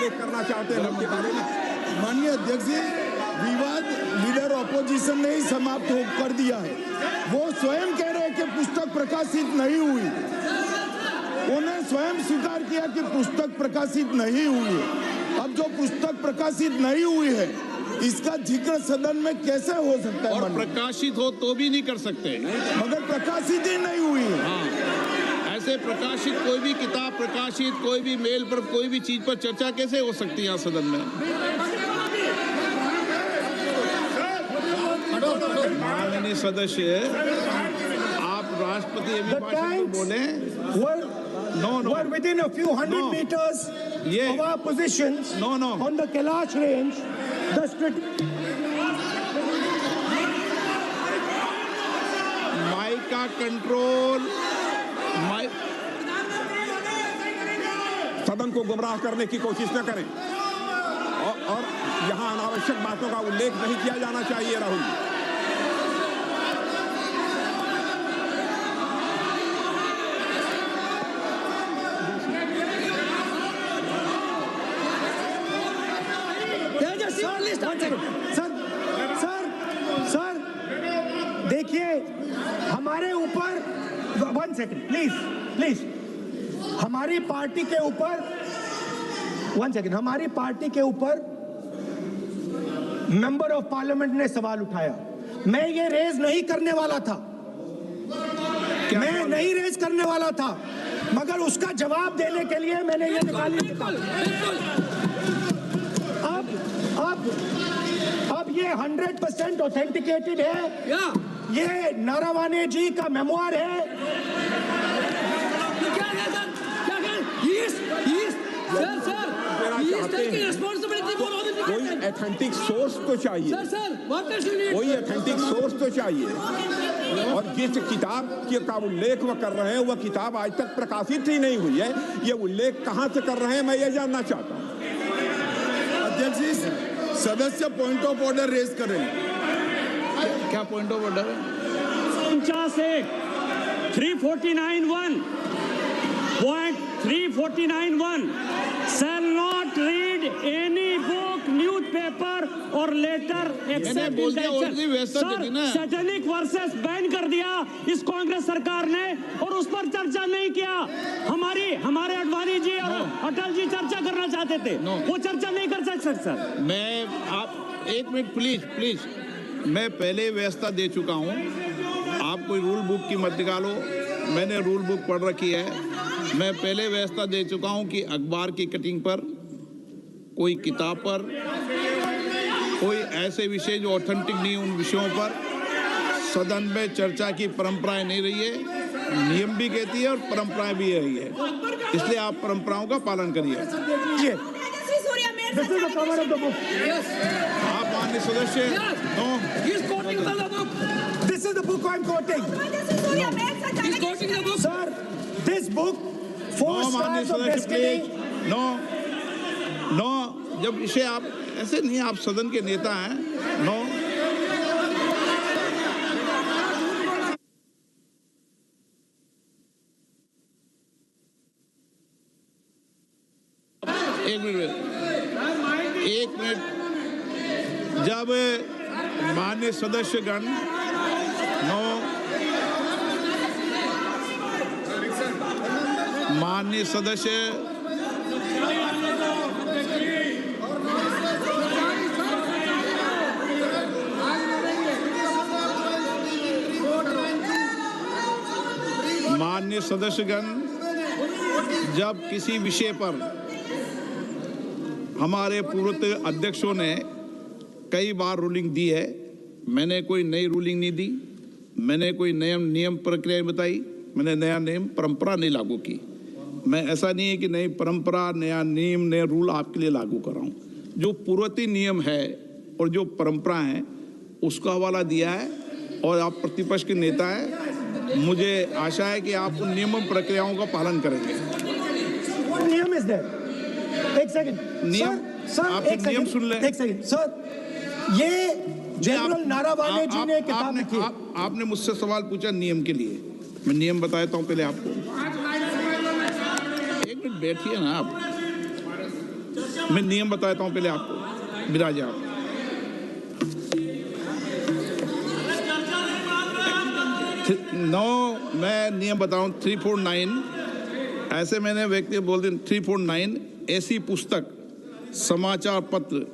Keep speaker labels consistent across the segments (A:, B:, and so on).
A: उल्लेख करना चाहते हैं उनके बारे में।
B: माननीय अध्यक्ष जी, विवाद लीडर ऑपोजिशन ने ही समाप्त कर दिया है। वो स्वयं कह रहे हैं कि पुस्तक प्रकाशित नहीं हुई। उन्होंने स्वयं स्वीकार किया कि पुस्तक प्रकाशित नहीं हुई है। अब जो पुस्तक प्रकाशित नहीं हुई है, इसका जिक्र सदन में कैसे हो सकता है?
C: और प्रकाशित हो तो भी नहीं कर सकते,
B: मगर प्रकाशित ही नहीं हुई है।
C: हाँ, ऐसे प्रकाशित कोई भी किताब प्रकाशित, कोई भी मेल पर, कोई भी चीज पर चर्चा कैसे हो सकती है यहाँ सदन में? माननीय सदस्य, आप राष्ट्रपति अभिभाषण को बोले।
D: We're within a few hundred meters of our positions on the Kailash range.
C: Mic का कंट्रोल,
A: सदन को गुमराह करने की कोशिश न करें और यहाँ अनावश्यक बातों का उल्लेख नहीं किया जाना चाहिए। राहुल,
D: सर देखिए, हमारे ऊपर 1 सेकंड प्लीज, हमारी पार्टी के ऊपर 1 सेकंड, हमारी पार्टी के ऊपर मेंबर ऑफ पार्लियामेंट ने सवाल उठाया। मैं ये रेज नहीं करने वाला था, मगर उसका जवाब देने के लिए मैंने ये निकाली। अब ये 100% ऑथेंटिकेटेड है। ये नारावाने जी का मेमोयर है।
A: कोई ऑथेंटिक सोर्स तो चाहिए, कोई ऑथेंटिक सोर्स तो चाहिए। और जिस किताब का उल्लेख वह कर रहे हैं, वह किताब आज तक प्रकाशित ही नहीं हुई है। ये उल्लेख कहाँ से कर रहे हैं, मैं ये जानना चाहता हूँ।
B: अध्यक्ष जी, सदस्य पॉइंट ऑफ ऑर्डर रेज करें।
C: क्या पॉइंट ऑफ ऑर्डर है?
E: 349(1) Point 349(1) shall not read any book, newspaper or letter except in direction। Sir, satanic versus ban कर दिया इस कांग्रेस सरकार ने और उस पर चर्चा नहीं किया। हमारे अडवाणी जी और अटल जी चर्चा करना चाहते थे, वो चर्चा नहीं कर सकते सर।
C: मैं आप 1 मिनट प्लीज, मैं पहले व्यवस्था दे चुका हूँ। आप कोई रूल बुक की मत निकालो, मैंने रूल बुक पढ़ रखी है। मैं पहले व्यवस्था दे चुका हूं कि अखबार की कटिंग पर, कोई किताब पर, कोई ऐसे विषय जो ऑथेंटिक नहीं, उन विषयों पर सदन में चर्चा की परंपराएं नहीं रही है। नियम भी कहती है और परंपराएं भी रही है, इसलिए आप परंपराओं का पालन करिए। आप माननीय सदस्य,
D: This is the book I'm quoting.
E: He's quoting the book.
D: Sir, this book, Four Stars of Destiny.
C: No, जब इसे आप ऐसे नहीं, आप सदन के नेता हैं। नो, एक मिनट, जब माननीय सदस्यगण माननीय सदस्य माननीय सदस्यगण, जब किसी विषय पर हमारे पूर्व अध्यक्षों ने कई बार रूलिंग दी है, मैंने कोई नई रूलिंग नहीं दी, मैंने कोई नियम प्रक्रिया बताई, मैंने नया नियम परंपरा नहीं लागू की। मैं ऐसा नहीं है कि नई परंपरा, नया नियम, नया रूल आपके लिए लागू कर रहा हूँ। जो पूर्ववर्ती नियम है और जो परंपरा है उसका हवाला दिया है, और आप प्रतिपक्ष के नेता हैं, मुझे आशा है कि आप उन नियम प्रक्रियाओं का पालन करेंगे।
D: नियम इज देयर। एक सेकंड, सर,
C: आप नियम सुन लें।
D: एक सेकंड सर, ये जनरल नारावाने जी ने किताब लिखी।
C: आपने मुझसे सवाल पूछा नियम के लिए, मैं नियम बताता हूँ पहले आपको। एक मिनट बैठिए ना आप। मैं नियम बताता हूं पहले आपको, विराज आप। मैं नियम बताऊं 349, ऐसे मैंने व्यक्ति बोल दी 349, ऐसी पुस्तक समाचार पत्र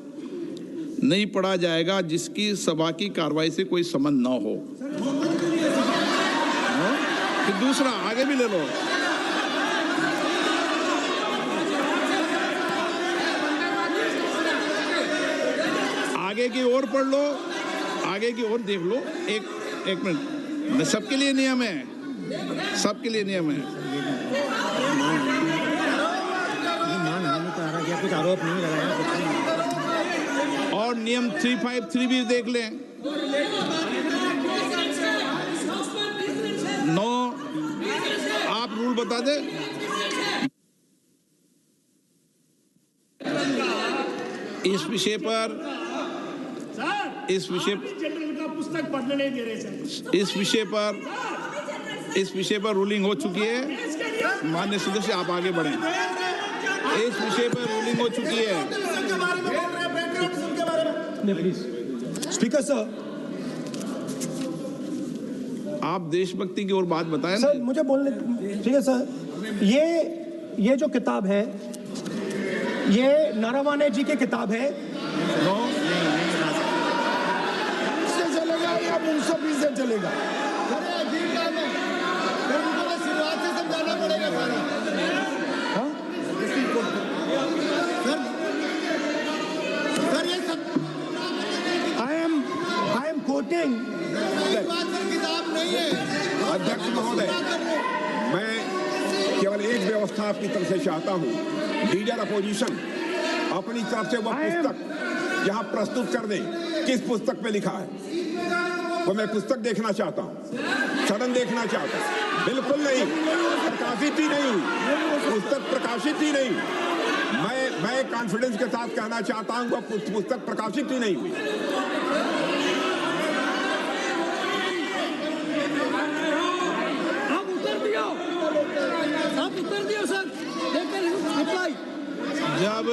C: नहीं पढ़ा जाएगा जिसकी सभा की कार्रवाई से कोई संबंध न हो। फिर दूसरा आगे भी ले लो, आगे की ओर पढ़ लो, आगे की ओर देख लो। एक मिनट, सबके लिए नियम है, सबके लिए नियम है।
D: कुछ आरोप नहीं लगाया।
C: और नियम 353 भी देख लें। नो, आप रूल बता दे। इस विषय पर
D: जनरल का पुस्तक पढ़ने नहीं दे रहे सर।
C: इस विषय पर रूलिंग हो चुकी है। माननीय सदस्य आप आगे बढ़ें। इस विषय पर रूलिंग हो चुकी है।
D: स्पीकर सर,
C: आप देशभक्ति की ओर बात बताएं
D: सर मुझे बोलने, ठीक है सर। ये जो किताब है, ये नारावाने जी की किताब है।
C: नो,
B: से चलेगा या मुंसफी से चलेगा?
F: शुरुआत से समझाना पड़ेगा सारा। सर ये सब
D: आई एम कोटिंग।
F: किताब नहीं है।
A: अध्यक्ष महोदय, मैं केवल एक व्यवस्था आपकी तरफ से चाहता हूँ। लीडर अपोजिशन अपनी तरफ से वह पुस्तक यहाँ प्रस्तुत कर दे। किस पुस्तक पे लिखा है वो मैं पुस्तक देखना चाहता हूँ, सदन देखना चाहता हूँ। बिल्कुल नहीं, प्रकाशित ही नहीं हुई पुस्तक, प्रकाशित ही नहीं। मैं कॉन्फिडेंस के साथ कहना चाहता हूँ वह पुस्तक प्रकाशित ही नहीं हुई।
F: आप उत्तर दियो सर। रिप्लाई।
C: जब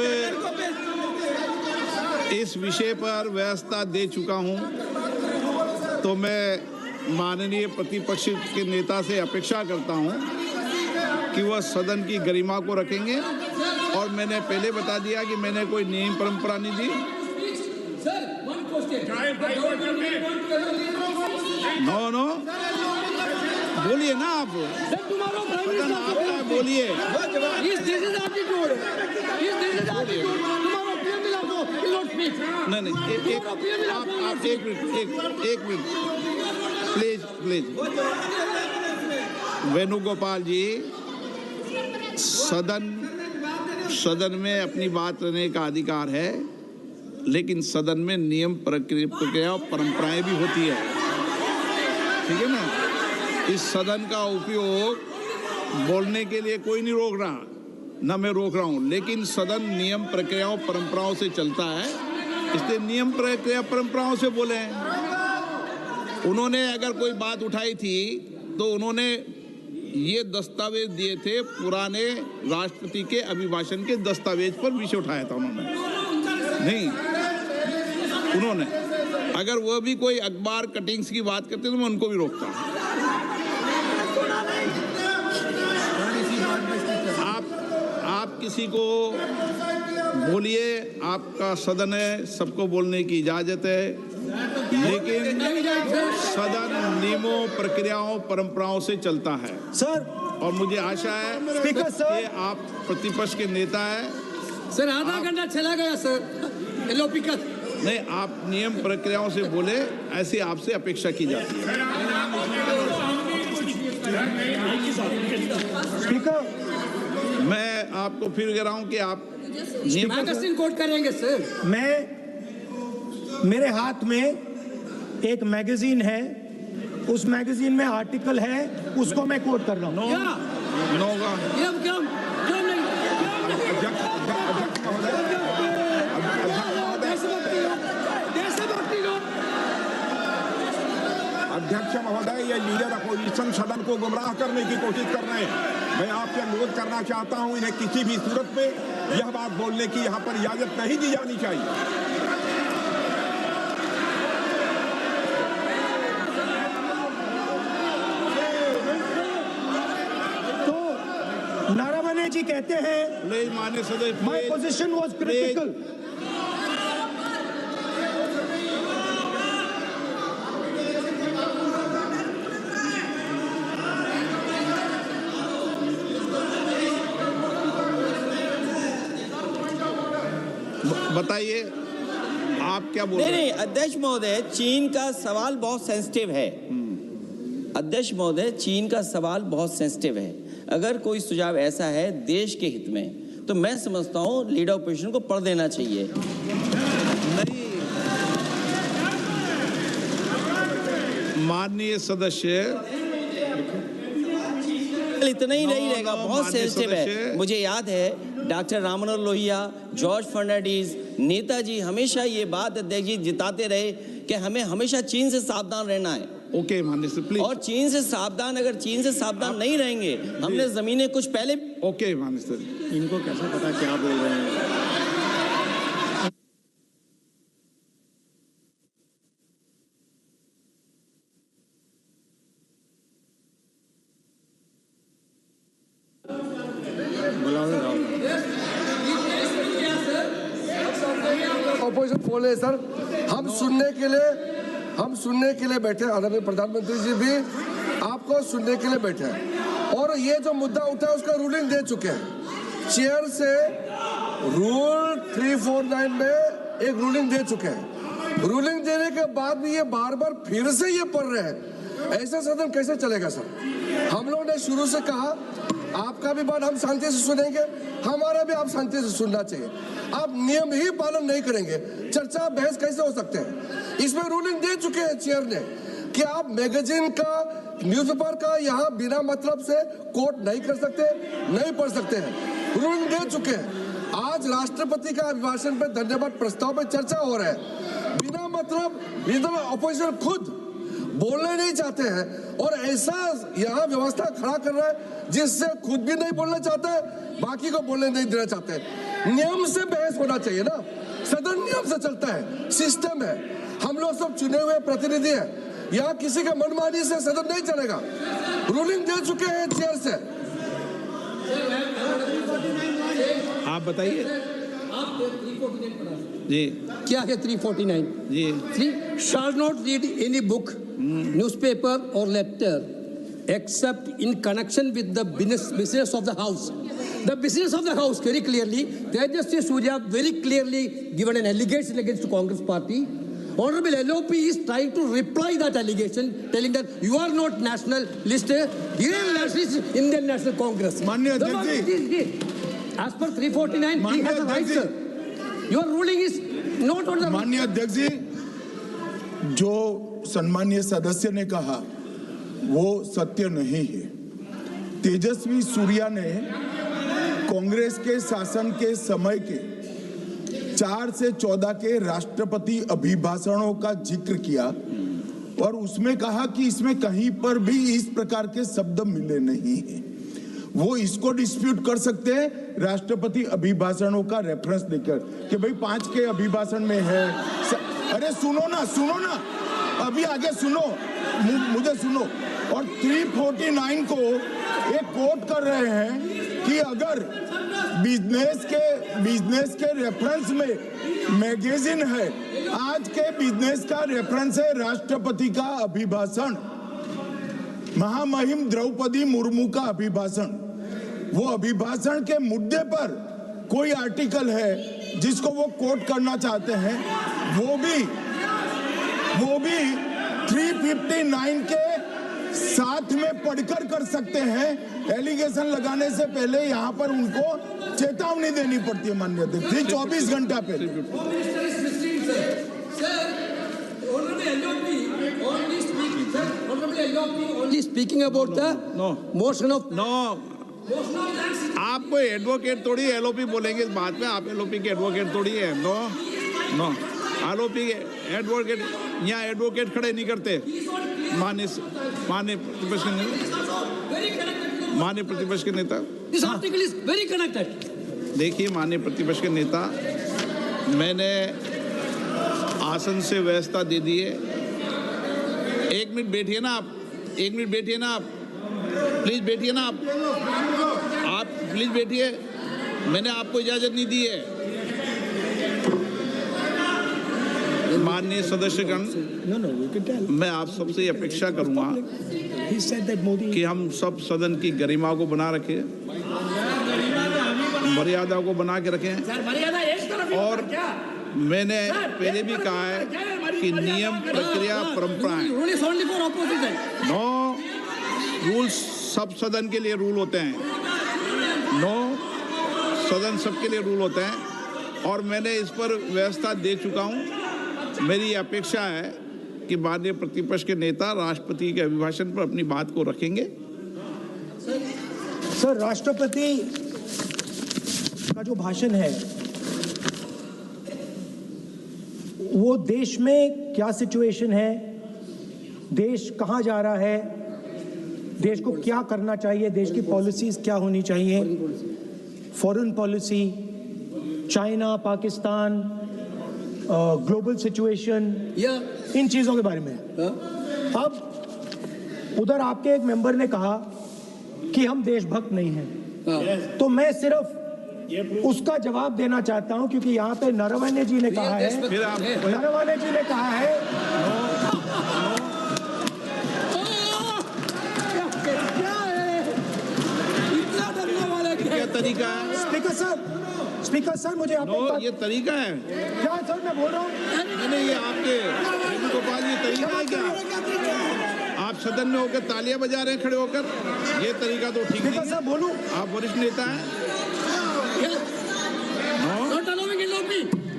C: इस विषय पर व्यवस्था दे चुका हूं तो मैं माननीय प्रतिपक्ष के नेता से अपेक्षा करता हूं कि वह सदन की गरिमा को रखेंगे। और मैंने पहले बता दिया कि मैंने कोई नियम परंपरा नहीं दी। नो, बोलिए ना आप, बोलिए। नहीं, एक मिनट प्लीज। वेणुगोपाल जी, सदन में अपनी बात करने का अधिकार है, लेकिन सदन में नियम प्रक्रिया और परंपराएं भी होती है, ठीक है ना। इस सदन का उपयोग बोलने के लिए कोई नहीं रोक रहा, ना मैं रोक रहा हूं, लेकिन सदन नियम प्रक्रियाओं परंपराओं से चलता है, इसलिए नियम प्रक्रिया परंपराओं से बोले। उन्होंने अगर कोई बात उठाई थी तो उन्होंने ये दस्तावेज दिए थे, पुराने राष्ट्रपति के अभिभाषण के दस्तावेज पर विषय उठाया था उन्होंने। नहीं, उन्होंने अगर वह भी कोई अखबार कटिंग्स की बात करते तो मैं उनको भी रोकता। आप किसी को बोलिए, आपका सदन है, सबको बोलने की इजाजत है, लेकिन सदन नियमों प्रक्रियाओं परंपराओं से चलता है
D: सर।
C: और मुझे आशा है
D: स्पीकर सर,
C: कि आप प्रतिपक्ष के नेता है।
F: सर आधा घंटा चला गया सर। एलओपी का
C: नहीं, आप नियम प्रक्रियाओं से बोले, ऐसी आपसे अपेक्षा की जाती है।
D: स्पीकर,
C: मैं आपको फिर कह रहा हूं कि आप
F: मैगजीन कोट करेंगे सर।
D: मेरे हाथ में एक मैगजीन है, उस मैगजीन में आर्टिकल है, उसको मैं कोट कर रहा हूँ।
A: अध्यक्ष महोदय, ये लीडर अपोजिशन सदन को गुमराह करने की कोशिश कर रहे हैं। मैं आपसे अनुरोध करना चाहता हूं, इन्हें किसी भी सूरत में यह बात बोलने की यहां पर इजाजत नहीं दी जानी चाहिए।
D: नारावने जी कहते हैं
C: प्लीज माननीय सदस्य,
D: माय पोजीशन वाज क्रिटिकल।
C: बताइए आप क्या बोल रहे हैं?
G: नहीं, अध्यक्ष महोदय, चीन का सवाल बहुत सेंसिटिव है। अध्यक्ष महोदय, चीन का सवाल बहुत सेंसिटिव है। अगर कोई सुझाव ऐसा है देश के हित में, तो मैं समझता हूं लीडर ऑपोजिशन को पढ़ देना चाहिए।
C: नहीं, माननीय सदस्य,
G: इतना ही नहीं रहेगा, बहुत
C: माननीय
G: सेंसिटिव है।
C: सदस्य।
G: मुझे याद है डॉक्टर राम मनोहर लोहिया, जॉर्ज फर्नांडीज, नेताजी हमेशा ये बात अध्यक्ष जी जिताते रहे कि हमें हमेशा चीन से सावधान रहना है।
C: ओके माननीय सदस्य, प्लीज।
G: और चीन से सावधान, अगर चीन से सावधान नहीं रहेंगे, हमने जमीनें कुछ पहले।
C: ओके माननीय सदस्य।
D: इनको कैसे पता क्या बोल रहे हैं?
H: ऑपोजिशन बोल रहे सर, हम सुनने के लिए बैठे। आदरणीय प्रधानमंत्री जी भी आपको सुनने के लिए बैठे हैं और ये जो मुद्दा उठा है उसका रूलिंग दे चुके हैं। चेयर से रूल 349 में एक रूलिंग दे चुके हैं। रूलिंग देने के बाद भी ये बार बार फिर से ये पढ़ रहे हैं। ऐसा सदन कैसे चलेगा सर? हम लोगों ने शुरू से कहा आपका भी बात हम शांति से सुनेंगे, हमारा भी आप शांति से सुनना चाहिए। आप नियम ही पालन नहीं करेंगे, चर्चा बहस कैसे हो सकते हैं? इसमें रूलिंग दे चुके हैं चेयर ने कि आप मैगजीन का, न्यूज़पेपर का यहाँ बिना मतलब से कोट नहीं कर सकते, नहीं पढ़ सकते हैं। रूलिंग दे चुके हैं। आज राष्ट्रपति का अभिभाषण पे धन्यवाद प्रस्ताव पे चर्चा हो रहा है। बिना मतलब लीडर ऑपोजिशन खुद बोलने नहीं चाहते हैं और ऐसा यहाँ व्यवस्था खड़ा कर रहा है जिससे खुद भी नहीं बोलना चाहता है, बाकी को बोलने नहीं देना चाहते हैं। नियम से बहस होना चाहिए ना, सदन नियम से चलता है, सिस्टम है। हम लोग सब चुने हुए प्रतिनिधि हैं, यहाँ किसी के मनमानी से सदन नहीं चलेगा। रूलिंग दे चुके हैं चेयर से।
C: आप बताइए जी,
F: क्या है 349?
C: जी,
F: 3 shall not read any book, newspaper or letter except in connection with the business of the house. The business of the house, very clearly, Tejaswi Surya very clearly given an allegation against the Congress party. Honorable LOP is trying to reply that allegation, telling that you are not national list, Indian nationalist, Indian National Congress.
B: माननीय अध्यक्ष जी,
F: As per 349, he has a right, sir. Your ruling is not on the.
B: माननीय अध्यक्ष जी, जो सम्मानीय सदस्य ने कहा वो सत्य नहीं है। तेजस्वी सूर्या ने कांग्रेस के शासन के समय के 4 से 14 के राष्ट्रपति अभिभाषणों का जिक्र किया और उसमें कहा कि इसमें कहीं पर भी इस प्रकार के शब्द मिले नहीं हैं। वो इसको डिस्प्यूट कर सकते हैं राष्ट्रपति अभिभाषणों का रेफरेंस देकर कि भाई 5 के अभिभाषण में है। अरे सुनो ना, अभी आगे सुनो, मुझे सुनो। और 349 को एक कोट कर रहे हैं कि अगर बिजनेस के रेफरेंस में मैगजीन है, आज के बिजनेस का रेफरेंस है राष्ट्रपति का अभिभाषण, महामहिम द्रौपदी मुर्मू का अभिभाषण। वो अभिभाषण के मुद्दे पर कोई आर्टिकल है जिसको वो कोट करना चाहते हैं, वो भी 359 के साथ में पढ़कर कर सकते हैं। एलिगेशन लगाने से पहले यहाँ पर उनको चेतावनी देनी पड़ती है माननीय अध्यक्ष, 24 घंटा पहले।
F: Only speaking about the motion of.
C: आप कोई एडवोकेट थोड़ी एलओपी बोलेंगे इस बात में, आप एलओपी के एडवोकेट थोड़ी है। नो एलओपी के एडवोकेट, यहाँ एडवोकेट खड़े नहीं करते। माननीय प्रतिपक्ष के नेता,
F: This article is very connected.
C: देखिए माननीय प्रतिपक्ष के नेता, मैंने आसन से व्यवस्था दे दी है। एक मिनट बैठिए ना आप, एक मिनट बैठिए ना आप, प्लीज बैठिए ना आप प्लीज बैठिए। मैंने आपको इजाजत नहीं दी है। माननीय सदस्यगण, मैं आप सबसे अपेक्षा करूंगा कि हम सब सदन की गरिमा को बना रखें, मर्यादा को बना के रखें। और मैंने पहले भी कहा है कि नियम, प्रक्रिया, परंपराएं, नो रूल्स सब सदन के लिए रूल होते हैं, नो सदन सबके लिए रूल होते हैं। और मैंने इस पर व्यवस्था दे चुका हूं। मेरी अपेक्षा है कि माननीय प्रतिपक्ष के नेता राष्ट्रपति के अभिभाषण पर अपनी बात को रखेंगे।
D: सर, राष्ट्रपति का जो भाषण है वो देश में क्या सिचुएशन है, देश कहां जा रहा है, देश को क्या करना चाहिए, देश की पॉलिसीज क्या होनी चाहिए, foreign policy, China, Pakistan, global situation, इन चीजों के बारे में। अब उधर आपके एक मेंबर ने कहा कि हम देशभक्त नहीं हैं, तो मैं सिर्फ उसका जवाब देना चाहता हूं, क्योंकि यहाँ पे नरवणे जी ने कहा है, नरवणे जी ने कहा है
C: क्या तरीका है?
D: स्पीकर सर मुझे
C: ये तरीका है
D: क्या सर, मैं बोल रहा हूँ।
C: नहीं, ये आपके वेणुगोपाल, ये तरीका है क्या? आप सदन में होकर तालियां बजा रहे हैं खड़े होकर, ये तरीका तो ठीक नहीं है।
D: बोलूं,
C: आप वरिष्ठ नेता हैं।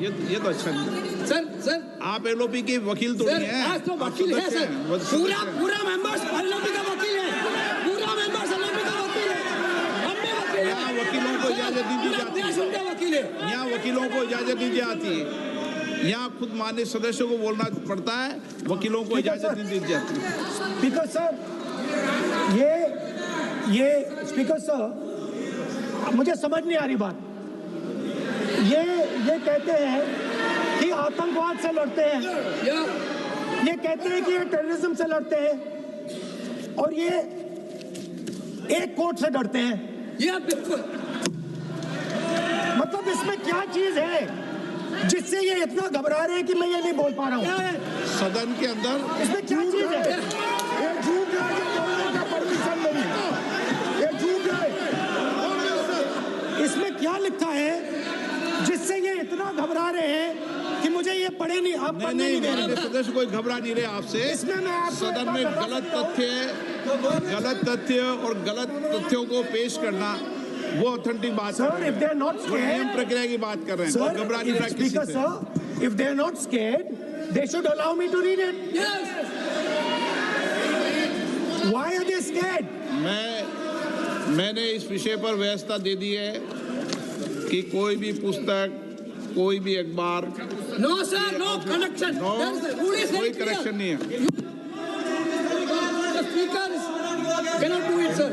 C: ये तो अच्छा नहीं।
F: सर
C: आप एलओपी के वकील तो नहीं है,
F: तो वकील है सर, पूरा मेंबर्स एलओपी का वकील है, पूरा मेंबर्स एलओपी का वकील है। हम भी वकील हैं।
C: यहाँ वकीलों को इजाजत दी जाती है,
F: वकील है।
C: यहाँ वकीलों को इजाजत दी जाती है, यहाँ खुद माननीय सदस्यों को बोलना पड़ता है, वकीलों को इजाजत नहीं दी जाती है।
D: स्पीकर सर, ये स्पीकर सर, मुझे समझ नहीं आ रही बात। ये कहते हैं कि आतंकवाद से लड़ते हैं, ये कहते हैं कि ये टेररिज्म से लड़ते हैं, और ये एक कोर्ट से डरते हैं।
F: बिल्कुल,
D: मतलब इसमें क्या चीज है जिससे ये इतना घबरा रहे हैं कि मैं ये नहीं बोल पा रहा हूँ।
C: सदन के अंदर
D: इसमें क्या चीज है? ये झूठ है, ये बोलने का परमिशन नहीं, ये झूठ है। इसमें क्या लिखा है जिससे ये इतना घबरा रहे हैं कि मुझे ये पढ़े नहीं, आप पढ़ने नहीं दे रहे।
C: सदस्य कोई घबरा नहीं रहे आपसे।
D: इसमें मैं
C: सदन में गलत तथ्य और गलत तथ्यों को पेश करना वो ऑथेंटिक बात है।
D: Sir, if they are not scared,
C: नियम प्रक्रिया की बात कर रहे हैं,
D: सर,
C: घबरा नहीं रहा किसी
D: Speaker
C: से।
D: sir, if they are not scared, they should allow me to read it. Why are they scared?
C: मैंने इस विषय पर व्यवस्था दे दी है कि कोई भी पुस्तक, कोई भी अखबार,
F: नो सर, नो कनेक्शन,
C: कोई कनेक्शन नहीं है।
F: Speaker cannot do it, sir.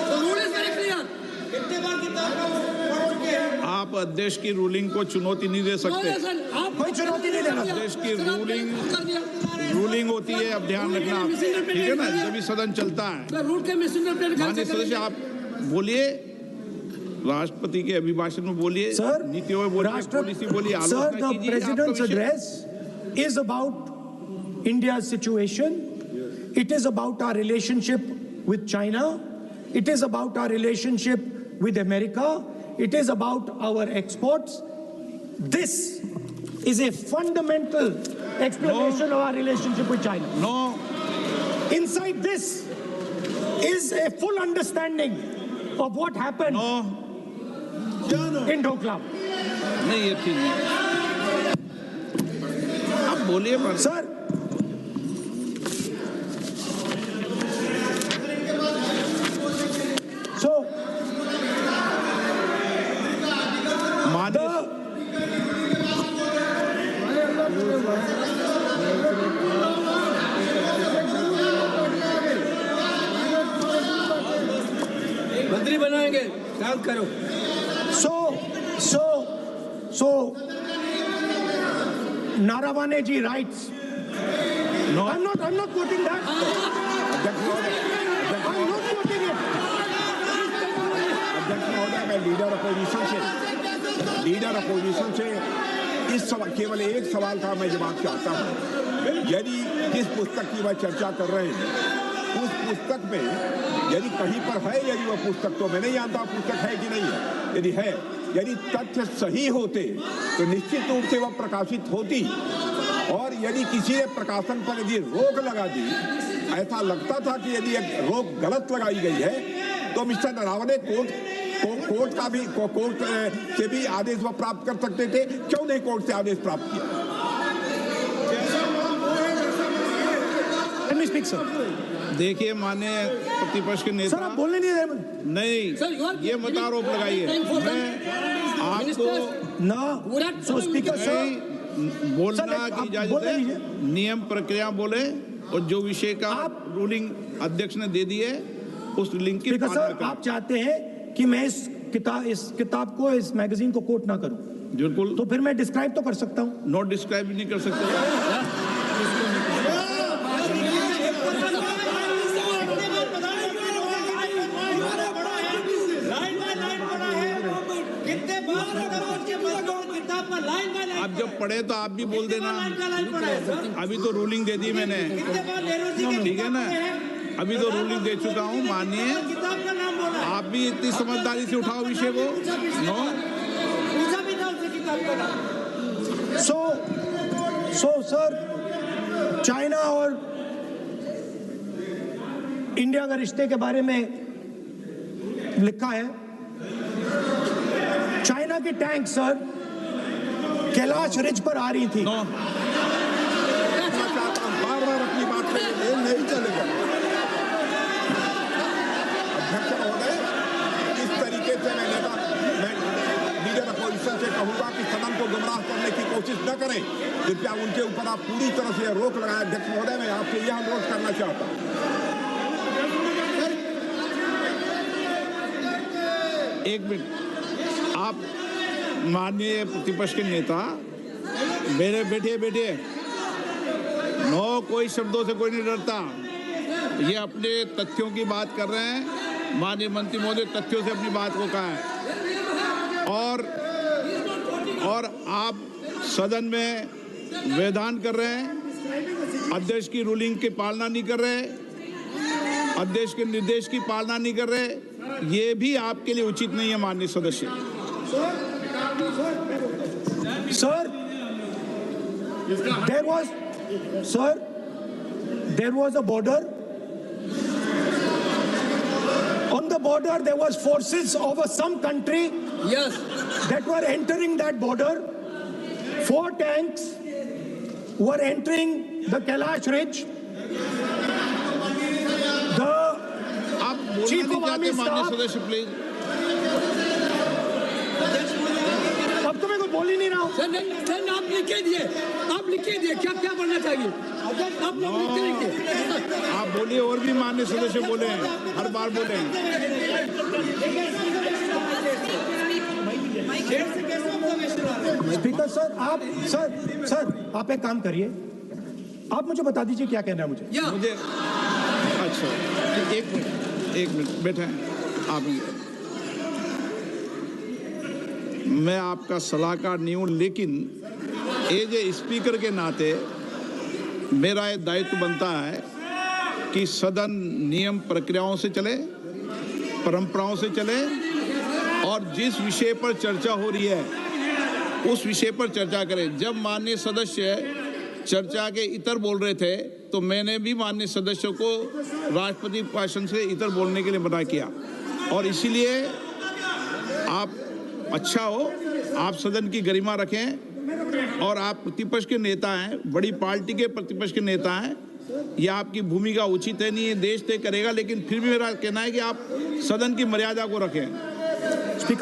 F: The rule is very clear.
C: आप अध्यक्ष की रूलिंग को चुनौती नहीं दे सकते।
D: कोई चुनौती नहीं देना।
C: अध्यक्ष की रूलिंग होती है, अब ध्यान रखना आप, ठीक है ना, जब भी सदन चलता है। माननीय सदस्य, आप बोलिए, राष्ट्रपति के अभिभाषण में बोलिए,
D: सर,
C: नीतियों में बोलिए, पॉलिसी बोलिए, आलोचना कीजिए।
D: President's address is about India's situation. It is about our relationship with China. It is about our relationship with America. It is about our exports. This is a fundamental explanation of our relationship with China.
C: No.
D: Inside this is a full understanding of what happened in Doklam.
C: नहीं, ये ठीक नहीं। आप बोलिए
D: sir,
F: करो।
D: So Naravane ji writes.
C: No.
D: I'm not quoting that. I'm not quoting it.
A: अध्यक्ष महोदय, मैं लीडर अपोजिशन से इस सवाल, केवल एक सवाल का मैं जवाब चाहता हूँ। यदि जिस पुस्तक की वह चर्चा कर रहे हैं उस पुस्तक में यदि कहीं पर है, यदि वह पुस्तक, तो मैं नहीं जानता पुस्तक है कि नहीं है, यदि है, यदि तथ्य सही होते तो निश्चित रूप से वह प्रकाशित होती, और यदि किसी ने प्रकाशन पर यदि रोक लगा दी, ऐसा लगता था कि यदि एक रोक गलत लगाई गई है, तो मिस्टर नरावने कोर्ट से भी आदेश वह प्राप्त कर सकते थे। क्यों नहीं कोर्ट से आदेश प्राप्त किया?
D: Let me speak, sir.
C: देखिए माननीय प्रतिपक्ष के नेता,
D: सर आप बोलने नहीं दे।
C: नहीं, ये मत आरोप लगाइए। मैं आपको
D: So speaker sir,
C: बोलना
D: सर,
C: की
D: आप
C: इजाजत
D: बोलने
C: है,
D: दीजिए।
C: नियम प्रक्रिया बोले, और जो विषय का रूलिंग अध्यक्ष ने दे दी है उस लिंक की
D: स्पीकर
C: पालना
D: सर,
C: करें।
D: आप चाहते हैं कि मैं इस किताब को, इस मैगजीन को कोट ना करूं,
C: बिल्कुल,
D: तो फिर मैं डिस्क्राइब तो कर सकता हूं।
C: नोट डिस्क्राइब नहीं कर सकते। आप जब पढ़े तो आप भी बोल देना। अभी तो रूलिंग दे दी मैंने, ठीक है ना, अभी तो रूलिंग दे चुका हूँ। मानिए, आप भी इतनी समझदारी से उठाओ विषय को। नो,
D: सो सर, चाइना और इंडिया के रिश्ते के बारे में लिखा है, चाइना की टैंक सर कैलाश रिज पर आ रही थी।
C: नो,
A: बार-बार अपनी बात पे नहीं चलेगा। अध्यक्ष महोदय, इस तरीके से मैं लीडर अपोजिशन से कहूंगा कि सदन को गुमराह करने की कोशिश न करें। कृपया उनके ऊपर आप पूरी तरह से रोक लगाएं। अध्यक्ष महोदय, मैं आपसे यह अनुरोध करना चाहता हूं।
C: एक मिनट, आप माननीय प्रतिपक्ष के नेता, मेरे बैठिए। नो, कोई शब्दों से कोई नहीं डरता। ये अपने तथ्यों की बात कर रहे हैं। माननीय मंत्री महोदय तथ्यों से अपनी बात को कहा है, और आप सदन में वेदान कर रहे हैं, अध्यक्ष की रूलिंग की पालना नहीं कर रहे, अध्यक्ष के निर्देश की पालना नहीं कर रहे। ये भी आपके लिए उचित नहीं है माननीय सदस्य।
D: Sir, there was a border. On the border, there was forces of some country that were entering that border. 4 tanks were entering the Kailash Ridge. The chief of army staff.
C: सदस्य प्लीज।
D: अब तो मैं कुछ बोल ही नहीं रहा हूँ।
F: Sir आप लिख के दिए, क्या बोलना चाहिए आप लोग लिख के लिखिए।
C: आप बोलिए, और भी माननीय सदस्य बोले हैं, हर बार बोले हैं।
D: स्पीकर सर, आप एक काम करिए, आप मुझे बता दीजिए क्या कहना है मुझे।
C: अच्छा, एक मिनट बैठे हैं आप। मैं आपका सलाहकार नहीं हूं, लेकिन एज ए स्पीकर के नाते मेरा ये दायित्व बनता है कि सदन नियम प्रक्रियाओं से चले, परंपराओं से चले, और जिस विषय पर चर्चा हो रही है उस विषय पर चर्चा करें। जब माननीय सदस्य चर्चा के इतर बोल रहे थे तो मैंने भी माननीय सदस्यों को राष्ट्रपति भाषण से इतर बोलने के लिए मना किया, और इसीलिए आप अच्छा हो, आप सदन की गरिमा रखें, और आप प्रतिपक्ष के नेता हैं, बड़ी पार्टी के प्रतिपक्ष के नेता हैं, ये आपकी भूमिका उचित है नहीं, ये देश तय करेगा, लेकिन फिर भी मेरा कहना है कि आप सदन की मर्यादा को रखें।